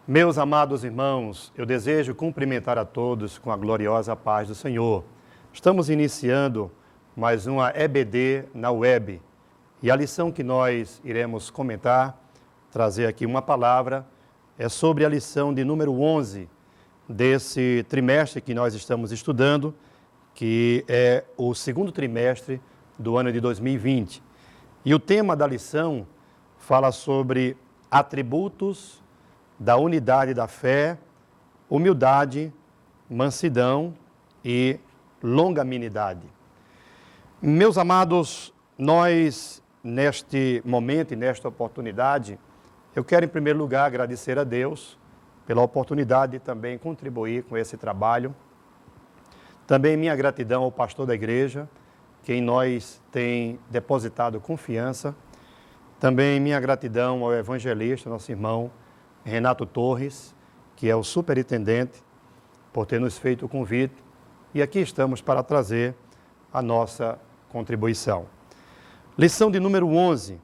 Meus amados irmãos, eu desejo cumprimentar a todos com a gloriosa paz do Senhor. Estamos iniciando mais uma EBD na web. E a lição que nós iremos comentar, trazer aqui uma palavra, é sobre a lição de número 11 desse trimestre que nós estamos estudando, que é o segundo trimestre do ano de 2020. E o tema da lição fala sobre atributos da unidade da fé, humildade, mansidão e longanimidade. Meus amados, nós, neste momento e nesta oportunidade, eu quero em primeiro lugar agradecer a Deus pela oportunidade de também contribuir com esse trabalho. Também minha gratidão ao pastor da igreja, que em nós tem depositado confiança. Também minha gratidão ao evangelista, nosso irmão Renato Torres, que é o superintendente, por ter nos feito o convite. E aqui estamos para trazer a nossa contribuição. Lição de número 11,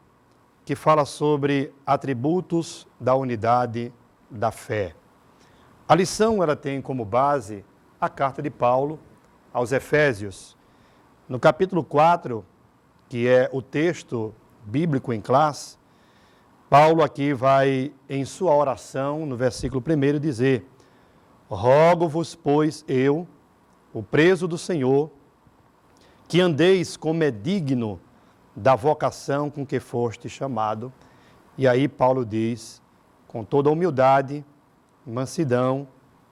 que fala sobre atributos da unidade da fé. A lição ela tem como base a carta de Paulo aos Efésios. No capítulo 4, que é o texto bíblico em classe, Paulo aqui vai, em sua oração, no versículo 1, dizer: rogo-vos, pois, eu, o preso do Senhor, que andeis como é digno da vocação com que foste chamado. E aí Paulo diz, com toda humildade, mansidão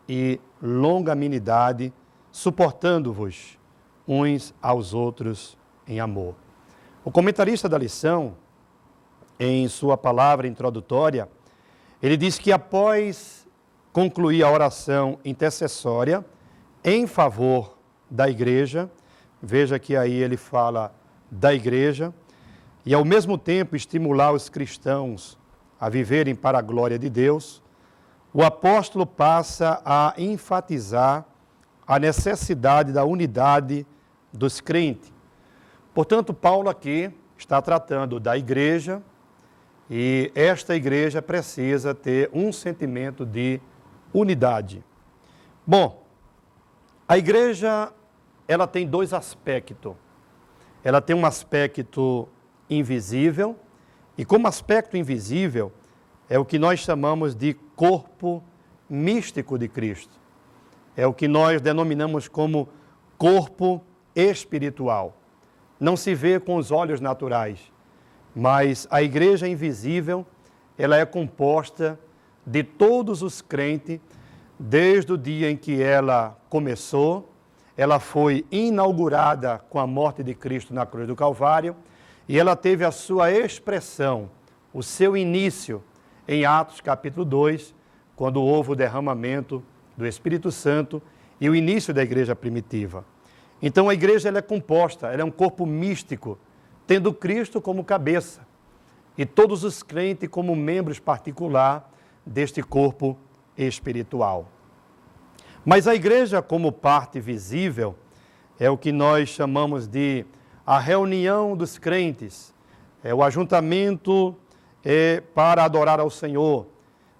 e longanimidade, suportando-vos uns aos outros em amor. O comentarista da lição, em sua palavra introdutória, ele diz que após concluir a oração intercessória em favor da igreja, veja que aí ele fala da igreja, e ao mesmo tempo estimular os cristãos a viverem para a glória de Deus, o apóstolo passa a enfatizar a necessidade da unidade dos crentes. Portanto, Paulo aqui está tratando da igreja, e esta igreja precisa ter um sentimento de unidade. Bom, a igreja, ela tem dois aspectos. Ela tem um aspecto invisível, e como aspecto invisível, é o que nós chamamos de corpo místico de Cristo. É o que nós denominamos como corpo espiritual. Não se vê com os olhos naturais, mas a igreja invisível, ela é composta de todos os crentes, desde o dia em que ela começou. Ela foi inaugurada com a morte de Cristo na cruz do Calvário, e ela teve a sua expressão, o seu início, em Atos capítulo 2, quando houve o derramamento do Espírito Santo e o início da igreja primitiva. Então a igreja ela é composta, ela é um corpo místico, tendo Cristo como cabeça e todos os crentes como membros particular deste corpo espiritual. Mas a igreja como parte visível é o que nós chamamos de a reunião dos crentes, é o ajuntamento para adorar ao Senhor,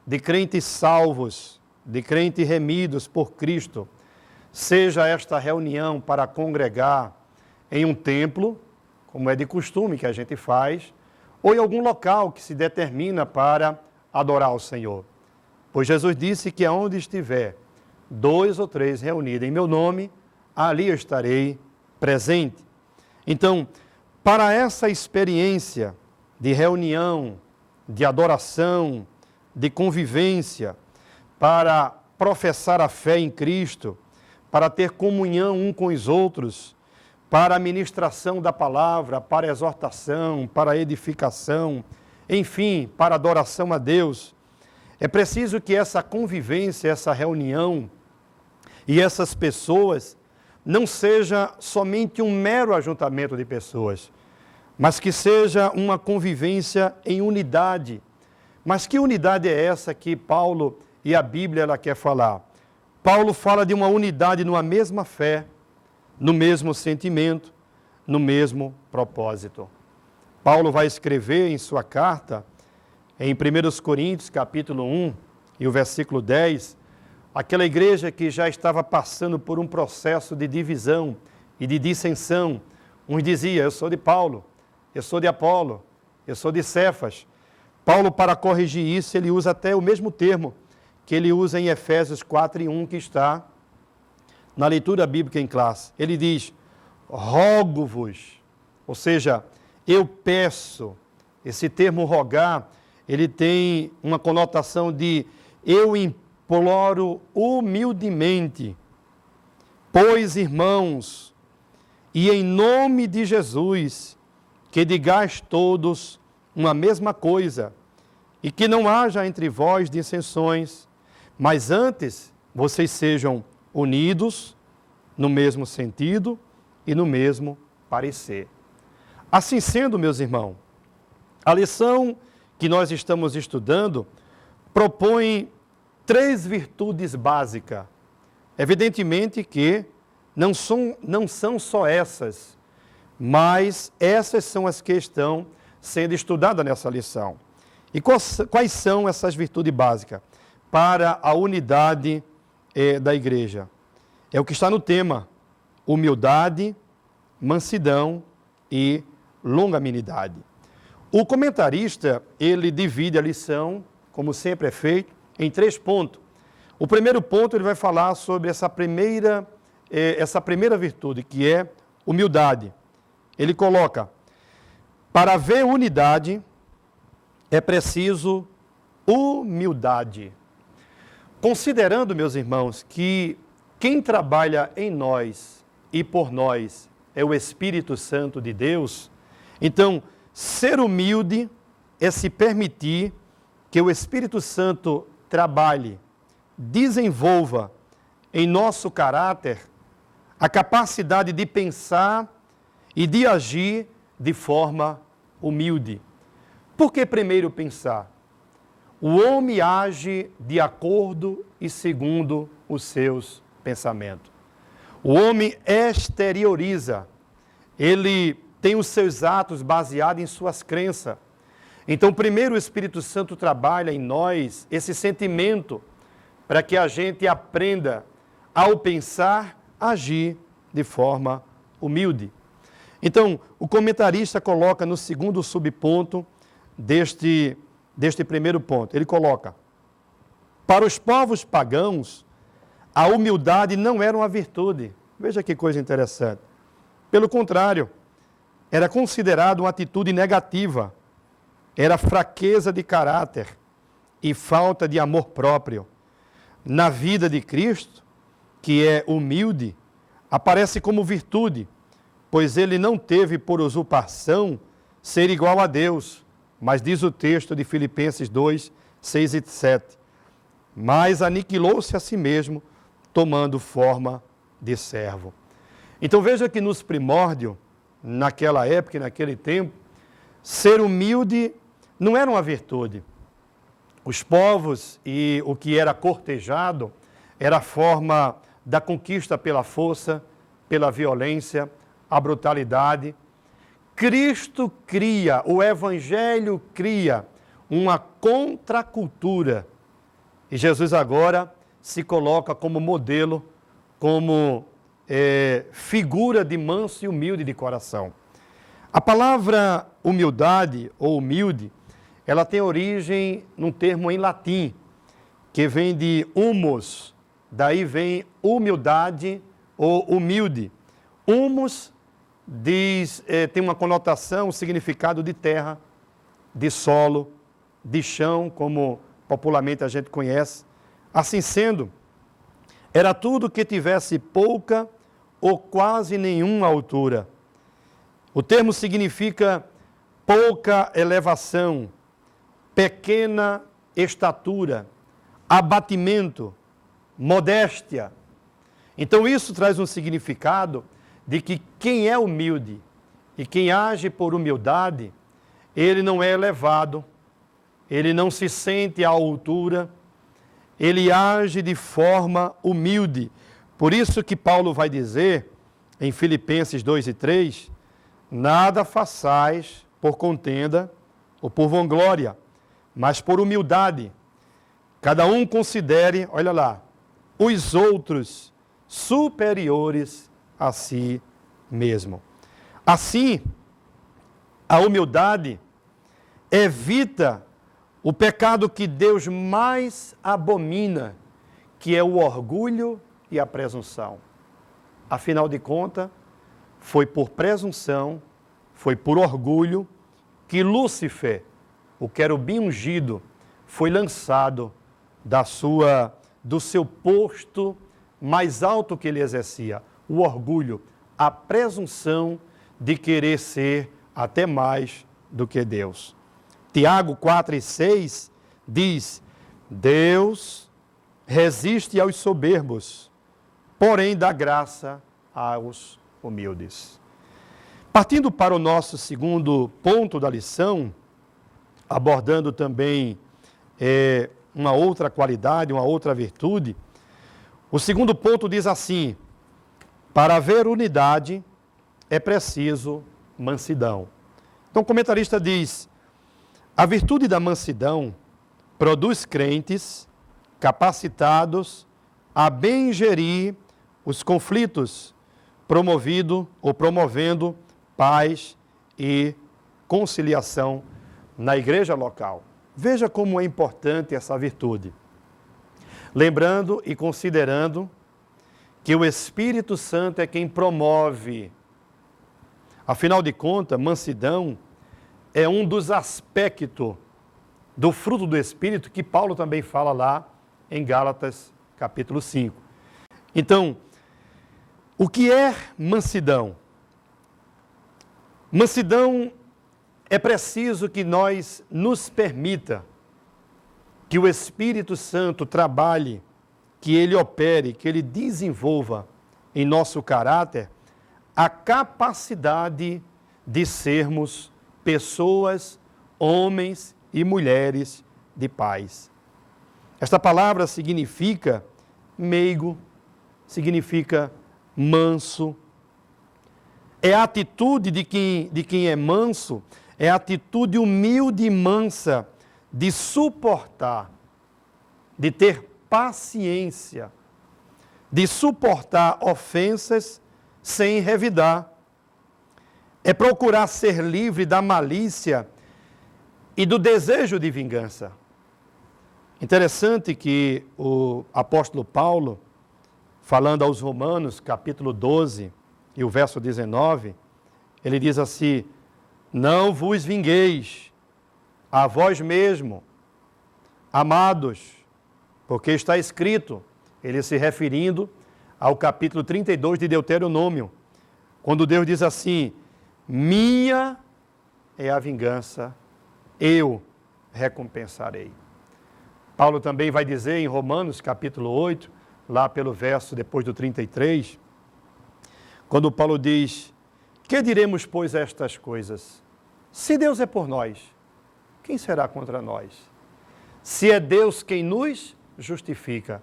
de crentes salvos, de crentes remidos por Cristo, seja esta reunião para congregar em um templo, como é de costume que a gente faz, ou em algum local que se determina para adorar ao Senhor. Pois Jesus disse que aonde estiver 2 ou 3 reunidos em meu nome, ali eu estarei presente. Então, para essa experiência de reunião, de adoração, de convivência, para professar a fé em Cristo, para ter comunhão um com os outros, para a ministração da palavra, para a exortação, para a edificação, enfim, para a adoração a Deus, é preciso que essa convivência, essa reunião e essas pessoas não seja somente um mero ajuntamento de pessoas, mas que seja uma convivência em unidade. Mas que unidade é essa que Paulo e a Bíblia ela quer falar? Paulo fala de uma unidade numa mesma fé, no mesmo sentimento, no mesmo propósito. Paulo vai escrever em sua carta, em 1 Coríntios, capítulo 1, e o versículo 10, aquela igreja que já estava passando por um processo de divisão e de dissensão. Uns diziam, eu sou de Paulo, eu sou de Apolo, eu sou de Cefas. Paulo, para corrigir isso, ele usa até o mesmo termo que ele usa em Efésios 4:1, que está na leitura bíblica em classe. Ele diz, rogo-vos, ou seja, eu peço. Esse termo rogar, ele tem uma conotação de eu imploro humildemente, pois, irmãos, e em nome de Jesus, que digais todos uma mesma coisa, e que não haja entre vós dissensões, mas antes vocês sejam unidos no mesmo sentido e no mesmo parecer. Assim sendo, meus irmãos, a lição que nós estamos estudando propõe 3 virtudes básicas. Evidentemente que não são só essas, mas essas são as que estão sendo estudadas nessa lição. E quais são essas virtudes básicas para a unidade da igreja? É o que está no tema: humildade, mansidão e longanimidade. O comentarista, ele divide a lição, como sempre é feito, em 3 pontos. O primeiro ponto, ele vai falar sobre essa primeira virtude, que é humildade. Ele coloca, para haver unidade, é preciso humildade. Considerando, meus irmãos, que quem trabalha em nós e por nós é o Espírito Santo de Deus, então, ser humilde é se permitir que o Espírito Santo trabalhe, desenvolva em nosso caráter a capacidade de pensar e de agir de forma humilde. Por que primeiro pensar? O homem age de acordo e segundo os seus pensamentos. O homem exterioriza, ele tem os seus atos baseados em suas crenças. Então, primeiro o Espírito Santo trabalha em nós esse sentimento para que a gente aprenda, ao pensar, agir de forma humilde. Então, o comentarista coloca no segundo subponto deste primeiro ponto. Ele coloca, para os povos pagãos, a humildade não era uma virtude. Veja que coisa interessante. Pelo contrário, era considerado uma atitude negativa, era fraqueza de caráter e falta de amor próprio. Na vida de Cristo, que é humilde, aparece como virtude, pois ele não teve por usurpação ser igual a Deus, mas diz o texto de Filipenses 2, 6 e 7, mas aniquilou-se a si mesmo, tomando forma de servo. Então veja que nos primórdios, naquela época e naquele tempo, ser humilde não era uma virtude. Os povos e o que era cortejado era a forma da conquista pela força, pela violência, a brutalidade. Cristo cria, o Evangelho cria uma contracultura. E Jesus agora se coloca como modelo, como figura de manso e humilde de coração. A palavra humildade ou humilde, ela tem origem num termo em latim, que vem de humus, daí vem humildade ou humilde. Humus tem uma conotação, um significado de terra, de solo, de chão, como popularmente a gente conhece. Assim sendo, era tudo que tivesse pouca ou quase nenhuma altura. O termo significa pouca elevação, pequena estatura, abatimento, modéstia. Então isso traz um significado de que quem é humilde e quem age por humildade, ele não é elevado, ele não se sente à altura, ele age de forma humilde. Por isso que Paulo vai dizer, em Filipenses 2 e 3, nada façais por contenda ou por vanglória, mas por humildade, cada um considere, olha lá, os outros superiores a si mesmo. Assim, a humildade evita o pecado que Deus mais abomina, que é o orgulho e a presunção. Afinal de contas, foi por presunção, foi por orgulho que Lúcifer, o querubim ungido, foi lançado do seu posto mais alto que ele exercia. O orgulho, a presunção de querer ser até mais do que Deus. Tiago 4:6 diz: Deus resiste aos soberbos, porém dá graça aos humildes. Partindo para o nosso segundo ponto da lição, abordando também uma outra qualidade, uma outra virtude, o segundo ponto diz assim: para haver unidade é preciso mansidão. Então o comentarista diz: a virtude da mansidão produz crentes capacitados a bem gerir os conflitos, promovendo paz e conciliação na igreja local. Veja como é importante essa virtude. Lembrando e considerando que o Espírito Santo é quem promove. Afinal de contas, mansidão é um dos aspectos do fruto do Espírito que Paulo também fala lá em Gálatas capítulo 5. Então, o que é mansidão? Mansidão é preciso que nós nos permita que o Espírito Santo trabalhe, que ele opere, que ele desenvolva em nosso caráter a capacidade de sermos pessoas, homens e mulheres de paz. Esta palavra significa meigo, significa manso. É a atitude de quem é manso, é a atitude humilde e mansa de suportar, de ter paciência, de suportar ofensas sem revidar. É procurar ser livre da malícia e do desejo de vingança. Interessante que o apóstolo Paulo, falando aos Romanos, capítulo 12, e o verso 19, ele diz assim: não vos vingueis a vós mesmo, amados, porque está escrito, ele se referindo ao capítulo 32 de Deuteronômio, quando Deus diz assim: minha é a vingança, eu recompensarei. Paulo também vai dizer em Romanos capítulo 8, lá pelo verso depois do 33, quando Paulo diz: que diremos, pois, a estas coisas? Se Deus é por nós, quem será contra nós? Se é Deus quem nos justifica.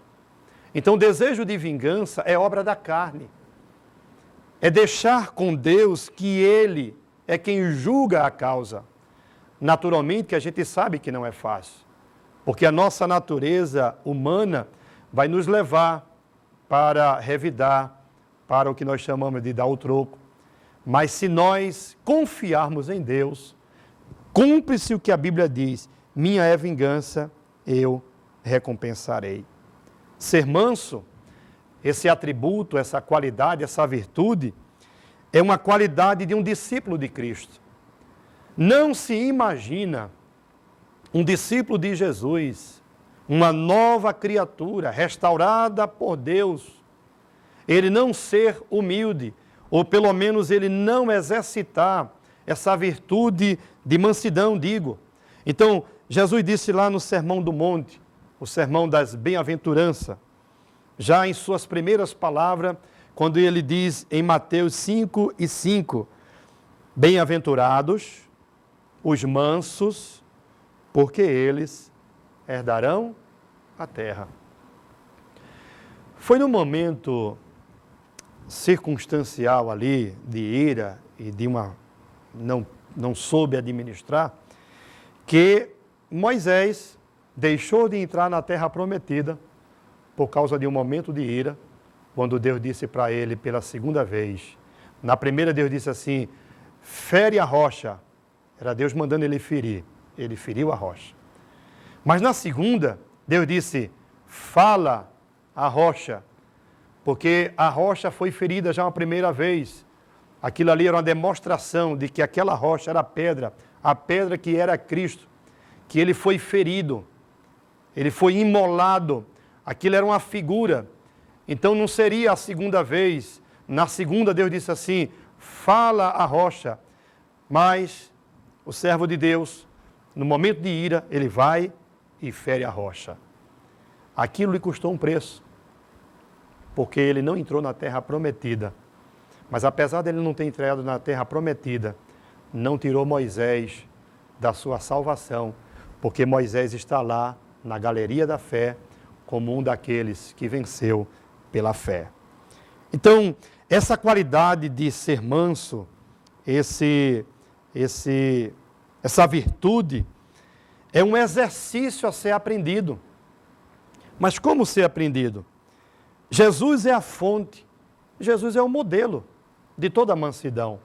Então, o desejo de vingança é obra da carne. É deixar com Deus que Ele é quem julga a causa. Naturalmente que a gente sabe que não é fácil, porque a nossa natureza humana vai nos levar para revidar, para o que nós chamamos de dar o troco. Mas se nós confiarmos em Deus, cumpre-se o que a Bíblia diz: minha é vingança, eu recompensarei. Ser manso, esse atributo, essa qualidade, essa virtude, é uma qualidade de um discípulo de Cristo. Não se imagina um discípulo de Jesus, uma nova criatura, restaurada por Deus, ele não ser humilde, ou pelo menos ele não exercitar essa virtude de mansidão, digo. Então, Jesus disse lá no Sermão do Monte, o Sermão das Bem-aventuranças, já em suas primeiras palavras, quando ele diz em Mateus 5:5, bem-aventurados os mansos, porque eles herdarão a terra. Foi num momento circunstancial ali, de ira e de não soube administrar, que Moisés deixou de entrar na terra prometida por causa de um momento de ira, quando Deus disse para ele pela segunda vez. Na primeira, Deus disse assim: fere a rocha. Era Deus mandando ele ferir. Ele feriu a rocha. Mas na segunda, Deus disse: fala a rocha. Porque a rocha foi ferida já uma primeira vez. Aquilo ali era uma demonstração de que aquela rocha era a pedra que era Cristo, que ele foi ferido, ele foi imolado. Aquilo era uma figura. Então não seria a segunda vez. Na segunda, Deus disse assim: fala a rocha. Mas o servo de Deus, no momento de ira, ele vai e fere a rocha. Aquilo lhe custou um preço, porque ele não entrou na terra prometida. Mas apesar dele não ter entrado na terra prometida, não tirou Moisés da sua salvação, porque Moisés está lá na galeria da fé, como um daqueles que venceu pela fé. Então, essa qualidade de ser manso, essa virtude, é um exercício a ser aprendido. Mas como ser aprendido? Jesus é a fonte, Jesus é o modelo de toda a mansidão.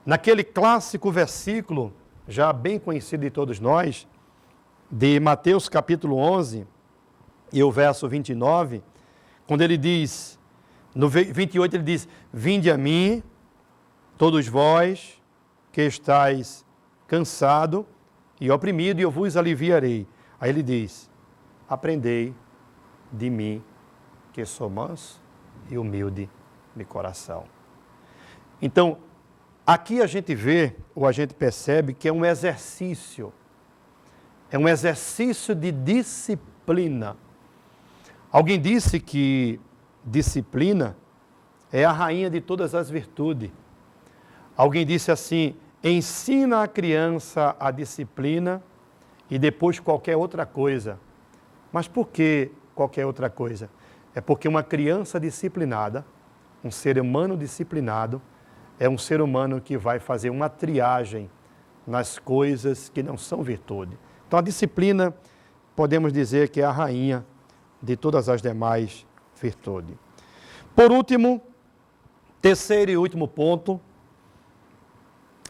Naquele clássico versículo, já bem conhecido de todos nós, de Mateus capítulo 11, e o verso 29, quando ele diz, no 28 ele diz: vinde a mim, todos vós que estáis cansado e oprimido, e eu vos aliviarei. Aí ele diz: aprendei de mim, que sou manso e humilde de coração. Então, aqui a gente vê, ou a gente percebe, que é um exercício de disciplina. Alguém disse que disciplina é a rainha de todas as virtudes. Alguém disse assim: ensina a criança a disciplina e depois qualquer outra coisa. Mas por que qualquer outra coisa? É porque uma criança disciplinada, um ser humano disciplinado, é um ser humano que vai fazer uma triagem nas coisas que não são virtude. Então a disciplina, podemos dizer que é a rainha de todas as demais virtudes. Por último, terceiro e último ponto,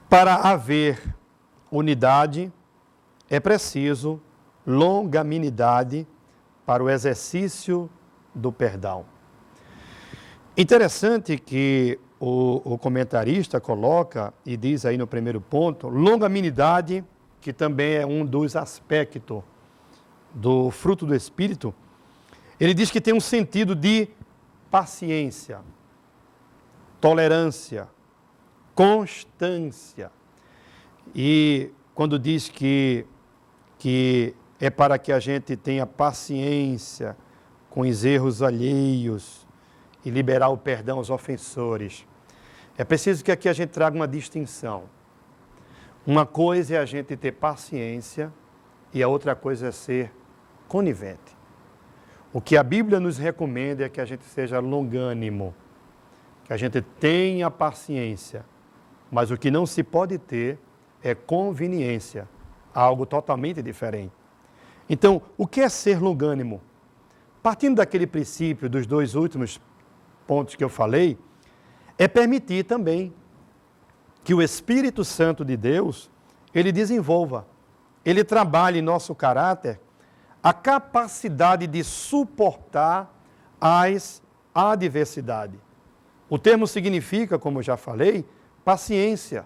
para haver unidade, é preciso longanimidade para o exercício do perdão. Interessante que o comentarista coloca e diz aí no primeiro ponto, longanimidade, que também é um dos aspectos do fruto do Espírito. Ele diz que tem um sentido de paciência, tolerância, constância. E quando diz que é para que a gente tenha paciência com os erros alheios e liberar o perdão aos ofensores, é preciso que aqui a gente traga uma distinção. Uma coisa é a gente ter paciência e a outra coisa é ser conivente. O que a Bíblia nos recomenda é que a gente seja longânimo, que a gente tenha paciência, mas o que não se pode ter é conveniência, algo totalmente diferente. Então, o que é ser longânimo? Partindo daquele princípio dos dois últimos pontos que eu falei, é permitir também que o Espírito Santo de Deus, ele desenvolva, ele trabalhe em nosso caráter a capacidade de suportar as adversidades. O termo significa, como eu já falei, paciência.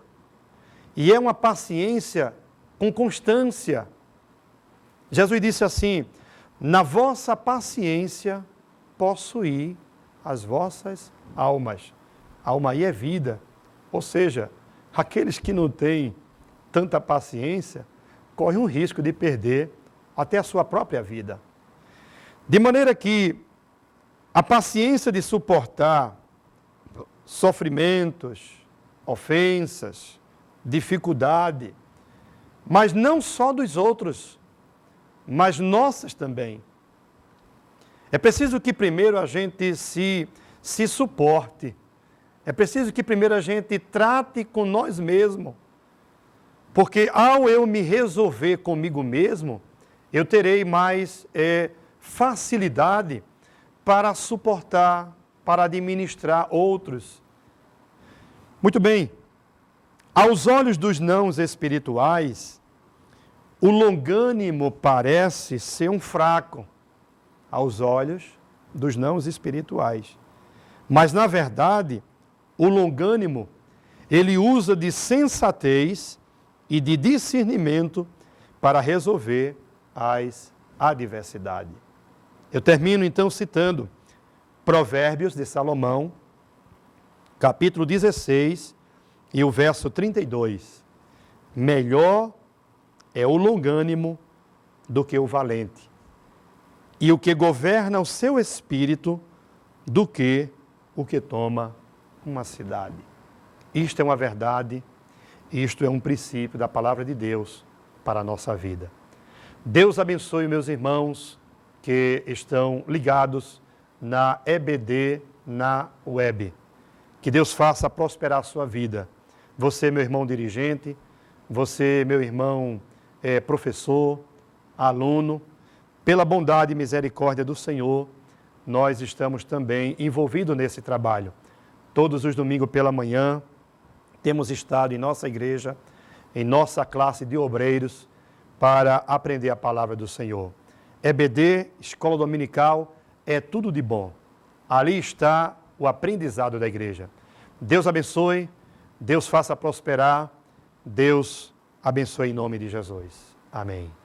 E é uma paciência com constância. Jesus disse assim: na vossa paciência possuí as vossas almas. Alma aí é vida. Ou seja, aqueles que não têm tanta paciência correm um risco de perder até a sua própria vida. De maneira que a paciência de suportar sofrimentos, ofensas, dificuldade, mas não só dos outros, mas nossas também. É preciso que primeiro a gente se suporte. É preciso que primeiro a gente trate com nós mesmos. Porque ao eu me resolver comigo mesmo, eu terei mais facilidade para suportar, para administrar outros. Muito bem, aos olhos dos não espirituais, o longânimo parece ser um fraco, aos olhos dos não espirituais. Mas, na verdade, o longânimo, ele usa de sensatez e de discernimento para resolver as adversidades. Eu termino, então, citando Provérbios de Salomão, capítulo 16 e o verso 32. Melhor é o longânimo do que o valente, e o que governa o seu espírito do que o que toma uma cidade. Isto é uma verdade, isto é um princípio da palavra de Deus para a nossa vida. Deus abençoe meus irmãos que estão ligados na EBD, na web. Que Deus faça prosperar a sua vida. Você, meu irmão dirigente, você, meu irmão professor, aluno, pela bondade e misericórdia do Senhor, nós estamos também envolvidos nesse trabalho. Todos os domingos pela manhã, temos estado em nossa igreja, em nossa classe de obreiros, para aprender a palavra do Senhor. EBD, Escola Dominical, é tudo de bom. Ali está o aprendizado da igreja. Deus abençoe, Deus faça prosperar, Deus abençoe em nome de Jesus. Amém.